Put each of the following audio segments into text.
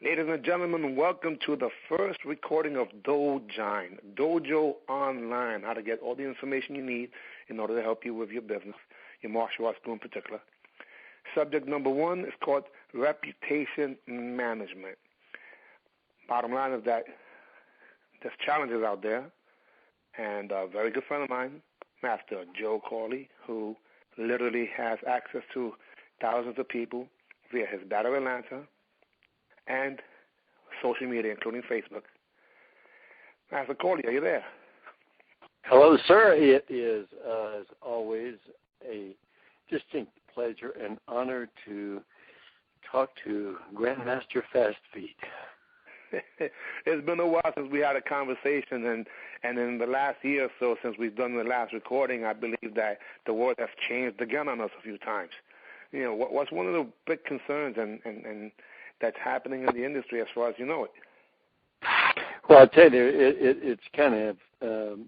Ladies and gentlemen, welcome to the first recording of Dojine, Dojo Online, how to get all the information you need in order to help you with your business, your martial arts school in particular. Subject number 1 is called reputation management. Bottom line is that there's challenges out there, and a very good friend of mine, Master Joe Corley, who literally has access to thousands of people via his Battle Atlanta and social media, including Facebook. Master Corley, are you there? Hello, sir. It is, as always, a distinct pleasure and honor to talk to Grandmaster Fastfeet. It's been a while since we had a conversation, and in the last year or so since we've done the last recording, I believe that the world has changed again on us a few times. You know, what's one of the big concerns and that's happening in the industry as far as you know it? Well, I'll tell you, it's kind of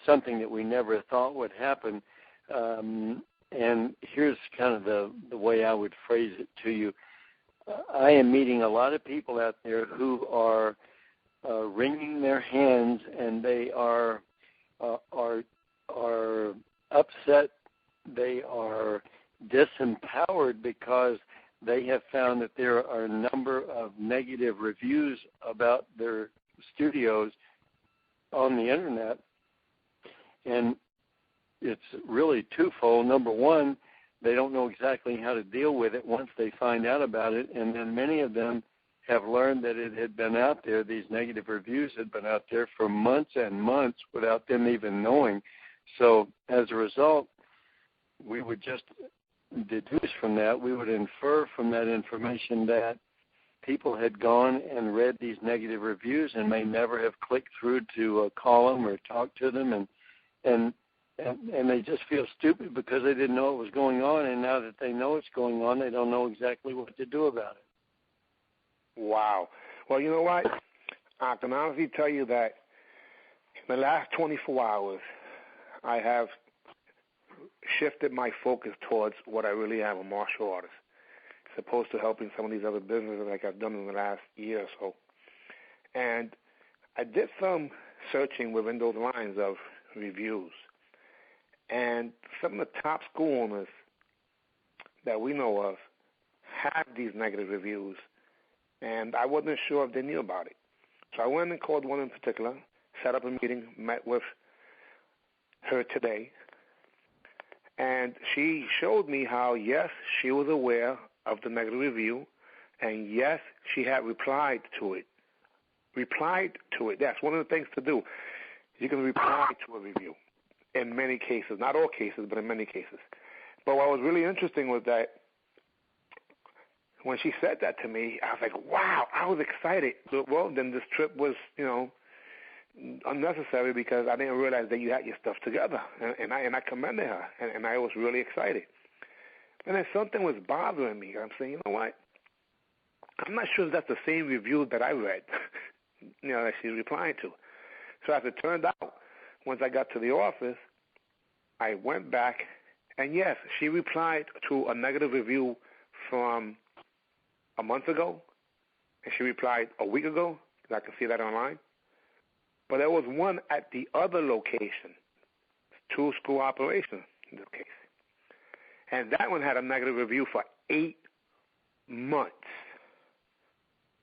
something that we never thought would happen. And here's kind of the way I would phrase it to you. I am meeting a lot of people out there who are wringing their hands, and they are upset. They are disempowered because they have found that there are a number of negative reviews about their studios on the internet, and it's really twofold. Number one, they don't know exactly how to deal with it once they find out about it, and then many of them have learned that it had been out there. These negative reviews had been out there for months and months without them even knowing. So as a result, we would just deduce from that, we would infer from that information that people had gone and read these negative reviews and may never have clicked through to call them or talk to them, and they just feel stupid because they didn't know what was going on, and now that they know what's going on, they don't know exactly what to do about it. Wow. Well, you know what? I can honestly tell you that in the last 24 hours, I have shifted my focus towards what I really am, a martial artist, as opposed to helping some of these other businesses like I've done in the last year or so. And I did some searching within those lines of reviews. And some of the top school owners that we know of have these negative reviews, and I wasn't sure if they knew about it. So I went and called one in particular, set up a meeting, met with her today, and she showed me how, yes, she was aware of the negative review, and yes, she had replied to it. Replied to it. That's one of the things to do. You can reply to a review in many cases. Not all cases, but in many cases. But what was really interesting was that when she said that to me, I was like, wow, I was excited. Well, then this trip was, unnecessary because I didn't realize that you had your stuff together, and I commended her, and I was really excited. And then something was bothering me. I'm saying, you know what? I'm not sure if that's the same review that I read, that she's replying to. So as it turned out, once I got to the office, I went back, and yes, she replied to a negative review from a month ago, and she replied a week ago, because I can see that online. But there was one at the other location, two-school operation in this case. And that one had a negative review for 8 months.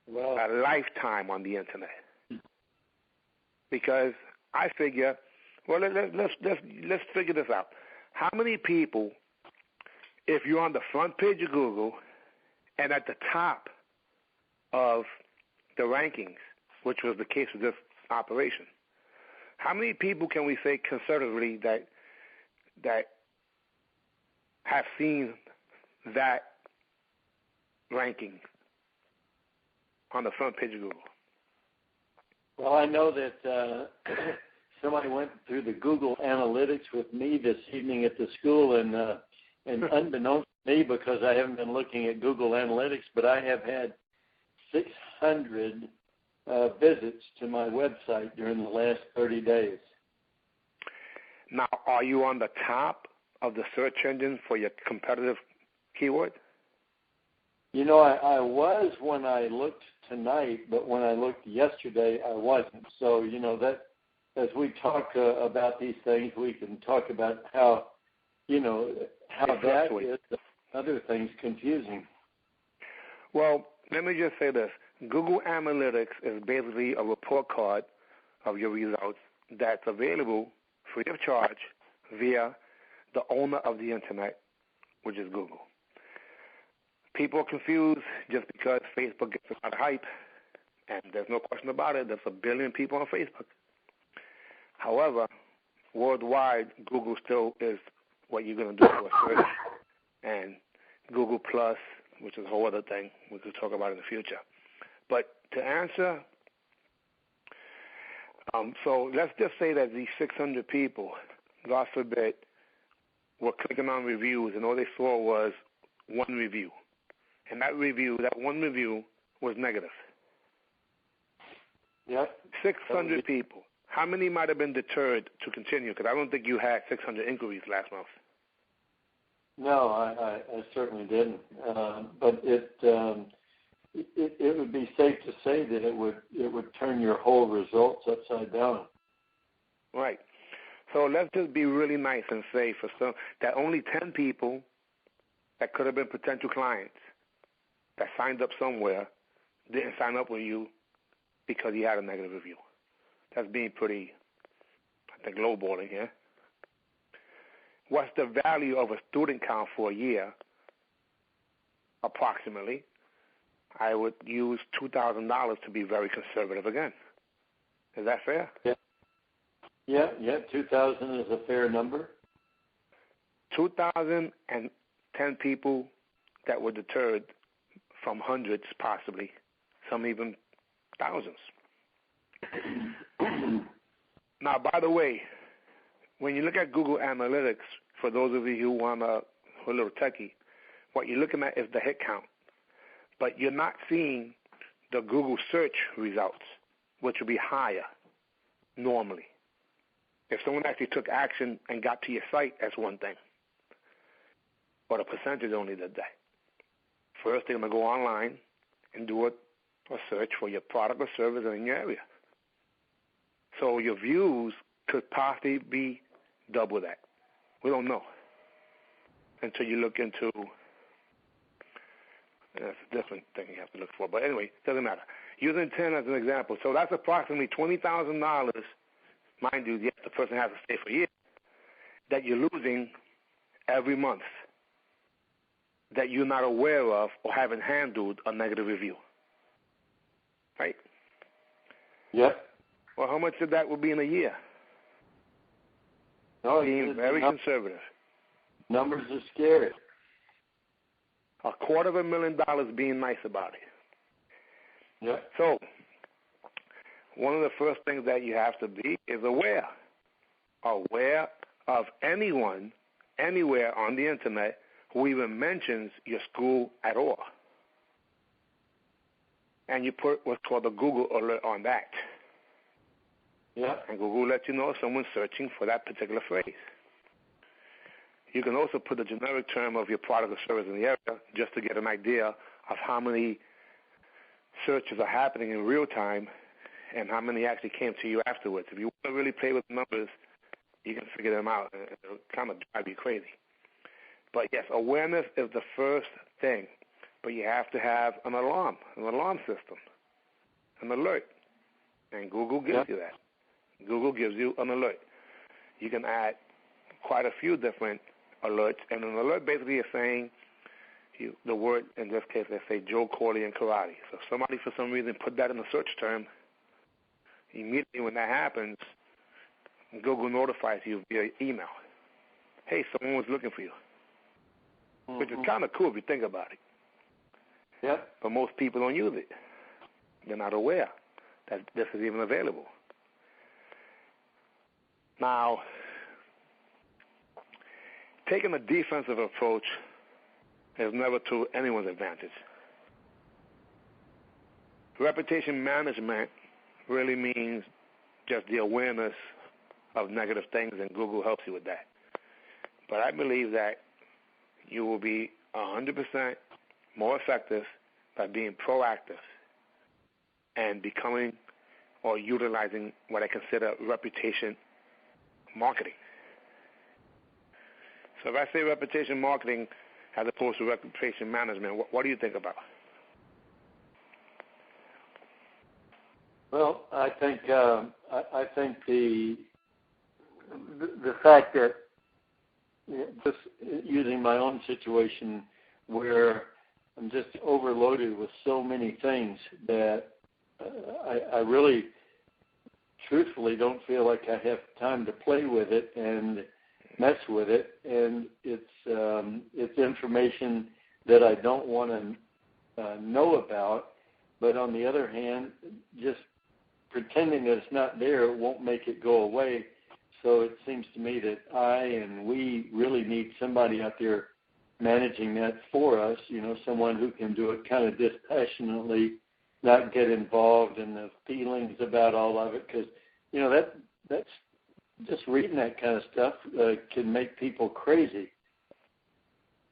Wow. A lifetime on the internet. Because I figure, well, let's figure this out. How many people, if you're on the front page of Google and at the top of the rankings, which was the case with this operation, how many people can we say conservatively that have seen that ranking on the front page of Google? Well, I know that somebody went through the Google Analytics with me this evening at the school, and unbeknownst to me, because I haven't been looking at Google Analytics, but I have had 600 visits to my website during the last 30 days. Now, are you on the top of the search engine for your competitive keyword? I was when I looked tonight, but when I looked yesterday, I wasn't. So, that as we talk about these things, we can talk about how that is other things confusing. Well, let me just say this. Google Analytics is basically a report card of your results that's available free of charge via the owner of the Internet, which is Google. People are confused just because Facebook gets a lot of hype, and there's no question about it. There's 1 billion people on Facebook. However, worldwide, Google still is what you're going to do for a search, and Google Plus, which is a whole other thing we could talk about in the future. But to answer, so let's just say that these 600 people, God forbid, were clicking on reviews, and all they saw was one review. And that one review was negative. Yep. 600 people. How many might have been deterred to continue? Because I don't think you had 600 inquiries last month. No, I certainly didn't. But it would be safe to say that it would turn your whole results upside down. Right. So let's just be really nice and say that only 10 people that could have been potential clients that signed up somewhere didn't sign up with you because you had a negative review. That's being pretty, I think, lowballing here. What's the value of a student count for a year? Approximately, I would use $2,000 to be very conservative again. Is that fair? Yeah. 2,000 is a fair number. 2,010 people that were deterred from hundreds, possibly, some even thousands. Now, by the way, when you look at Google Analytics, for those of you who want a little techie, what you're looking at is the hit count. But you're not seeing the Google search results, which will be higher normally. If someone actually took action and got to your site, that's one thing. But a percentage only did that. First, they're going to go online and do a search for your product or service in your area. So your views could possibly be double that. We don't know until you look into. That's a different thing you have to look for. But anyway, it doesn't matter. Using 10 as an example. So that's approximately $20,000, mind you, yes, the person has to stay for a year, that you're losing every month that you're not aware of or haven't handled a negative review. Right? Yep. Well, how much of that would be in a year? No, being very conservative. Numbers are scary. $250,000 being nice about it. Yeah. So, one of the first things that you have to be is aware of anyone, anywhere on the Internet who even mentions your school at all. And you put what's called a Google alert on that. Yeah. And Google lets you know if someone's searching for that particular phrase. You can also put the generic term of your product or service in the area just to get an idea of how many searches are happening in real time and how many actually came to you afterwards. If you want to really play with numbers, you can figure them out. It'll kind of drive you crazy. But yes, awareness is the first thing. But you have to have an alarm system, an alert. And Google gives you that. Google gives you an alert. You can add quite a few different alerts. And an alert basically is saying, the word, in this case, let's say Joe Corley and karate. So if somebody, for some reason, put that in the search term, immediately when that happens, Google notifies you via email. Hey, someone was looking for you. Mm-hmm. Which is kind of cool if you think about it. Yeah. But most people don't use it. They're not aware that this is even available. Now, taking a defensive approach is never to anyone's advantage. Reputation management really means just the awareness of negative things, and Google helps you with that. But I believe that you will be 100% more effective by being proactive and becoming or utilizing what I consider reputation marketing. So if I say reputation marketing as opposed to reputation management, what do you think about? Well, I think the fact that, just using my own situation where I'm just overloaded with so many things that I really, truthfully, don't feel like I have time to play with it and mess with it, and it's information that I don't want to know about. But on the other hand, just pretending that it's not there won't make it go away. So it seems to me that we really need somebody out there managing that for us, someone who can do it kind of dispassionately, not get involved in the feelings about all of it, because, that's just reading that kind of stuff can make people crazy.